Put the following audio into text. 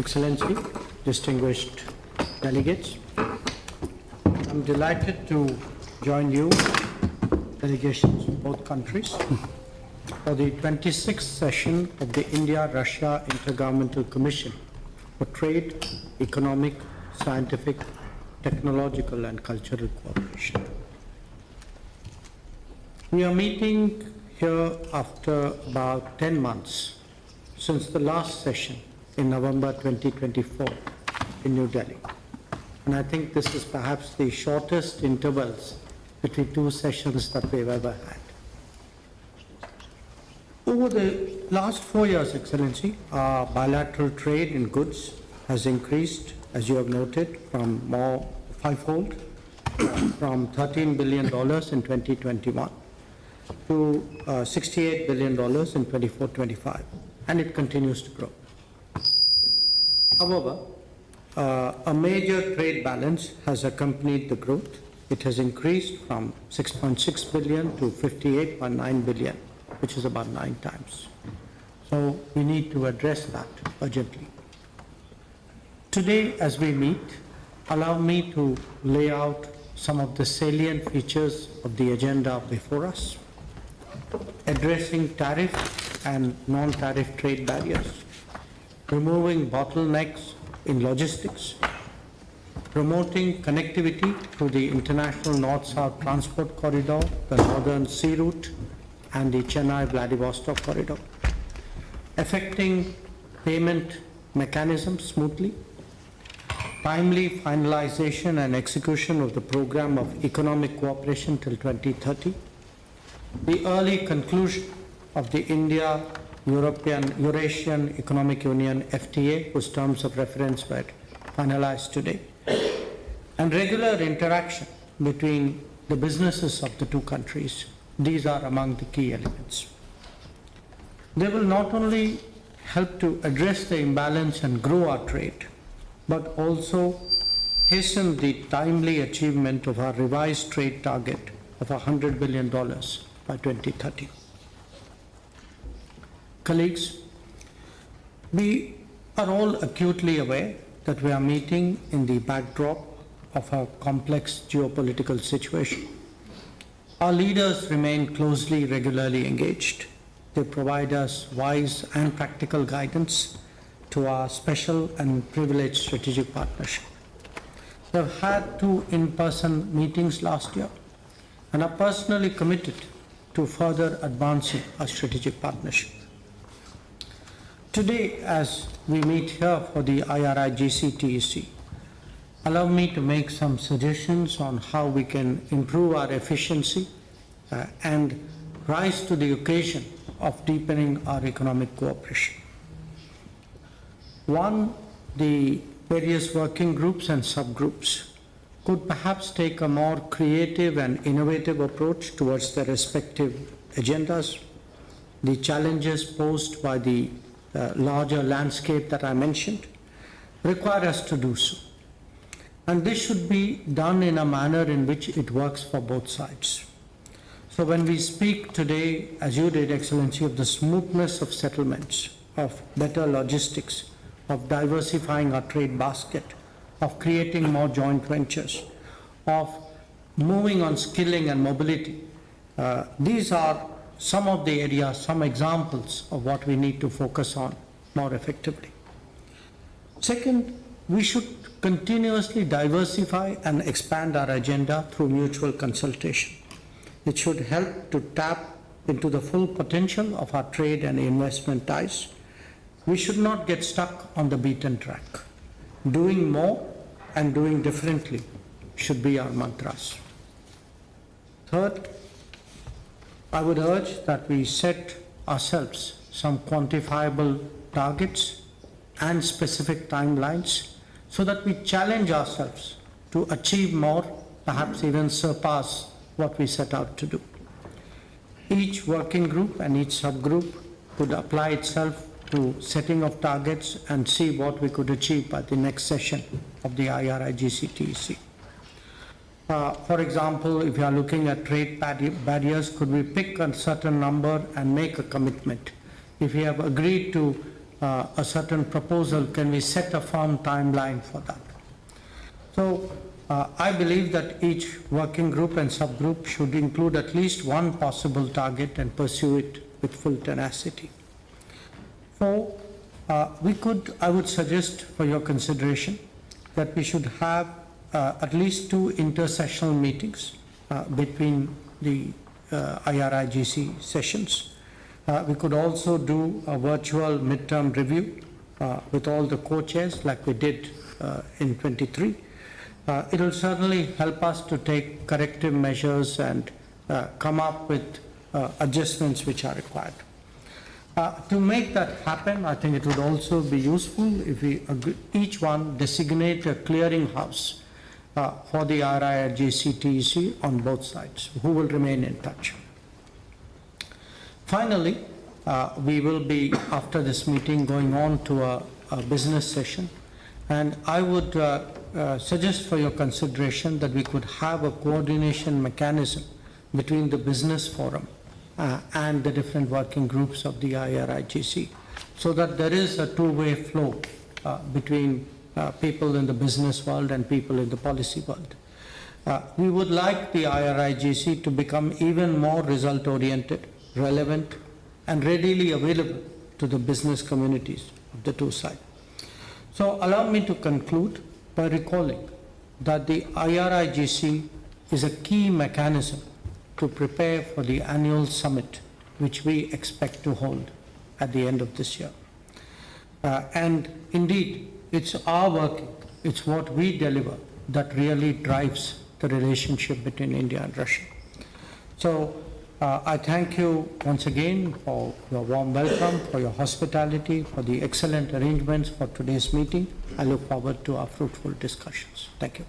Excellency, distinguished delegates, I'm delighted to join you, delegations from both countries, for the 26th session of the India-Russia Intergovernmental Commission for Trade, Economic, Scientific, Technological and Cultural Cooperation. We are meeting here after about 10 months since the last session in November 2024 in New Delhi. And I think this is perhaps the shortest intervals between two sessions that we've ever had. Over the last 4 years, Excellency, our bilateral trade in goods has increased, as you have noted, from more fivefold, from $13 billion in 2021 to $68 billion in 24-25, and it continues to grow. However, a major trade balance has accompanied the growth. It has increased from 6.6 billion to 58.9 billion, which is about 9 times. So we need to address that urgently. Today, as we meet, allow me to lay out some of the salient features of the agenda before us, addressing tariff and non-tariff trade barriers, removing bottlenecks in logistics, promoting connectivity through the international North-South transport corridor, the Northern Sea Route, and the Chennai-Vladivostok corridor, effecting payment mechanisms smoothly, timely finalization and execution of the program of economic cooperation till 2030, the early conclusion of the Eurasian Economic Union FTA, whose terms of reference were finalized today, and regular interaction between the businesses of the two countries. These are among the key elements. They will not only help to address the imbalance and grow our trade, but also hasten the timely achievement of our revised trade target of $100 billion by 2030. Colleagues, we are all acutely aware that we are meeting in the backdrop of a complex geopolitical situation. Our leaders remain closely, regularly engaged. They provide us wise and practical guidance to our special and privileged strategic partnership. We have had 2 in-person meetings last year and are personally committed to further advancing our strategic partnership. Today, as we meet here for the IRI-GCTEC, allow me to make some suggestions on how we can improve our efficiency and rise to the occasion of deepening our economic cooperation. One, the various working groups and subgroups could perhaps take a more creative and innovative approach towards their respective agendas. The challenges posed by the larger landscape that I mentioned require us to do so. And this should be done in a manner in which it works for both sides. So when we speak today, as you did, Excellency, of the smoothness of settlements, of better logistics, of diversifying our trade basket, of creating more joint ventures, of moving on skilling and mobility, these are some of the areas, some examples of what we need to focus on more effectively. Second, we should continuously diversify and expand our agenda through mutual consultation. It should help to tap into the full potential of our trade and investment ties. We should not get stuck on the beaten track. Doing more and doing differently should be our mantras. Third, I would urge that we set ourselves some quantifiable targets and specific timelines so that we challenge ourselves to achieve more, perhaps even surpass what we set out to do. Each working group and each subgroup could apply itself to setting of targets and see what we could achieve by the next session of the IRI-GCTEC. For example, if you are looking at trade barriers, could we pick a certain number and make a commitment? If we have agreed to a certain proposal, can we set a firm timeline for that? So I believe that each working group and subgroup should include at least one possible target and pursue it with full tenacity. Four, I would suggest for your consideration that we should have at least 2 intersessional meetings between the IRIGC sessions. We could also do a virtual midterm review with all the co-chairs like we did in 23. It will certainly help us to take corrective measures and come up with adjustments which are required. To make that happen, I think it would also be useful if we each one designate a clearinghouse for the IRIGC TEC on both sides, who will remain in touch. Finally, we will be, after this meeting, going on to a business session, and I would suggest for your consideration that we could have a coordination mechanism between the business forum and the different working groups of the IRIGC, so that there is a two-way flow between people in the business world and people in the policy world. We would like the IRIGC to become even more result-oriented, relevant, and readily available to the business communities of the two sides. So allow me to conclude by recalling that the IRIGC is a key mechanism to prepare for the annual summit which we expect to hold at the end of this year. And indeed, it's our working, it's what we deliver that really drives the relationship between India and Russia. So I thank you once again for your warm welcome, for your hospitality, for the excellent arrangements for today's meeting. I look forward to our fruitful discussions. Thank you.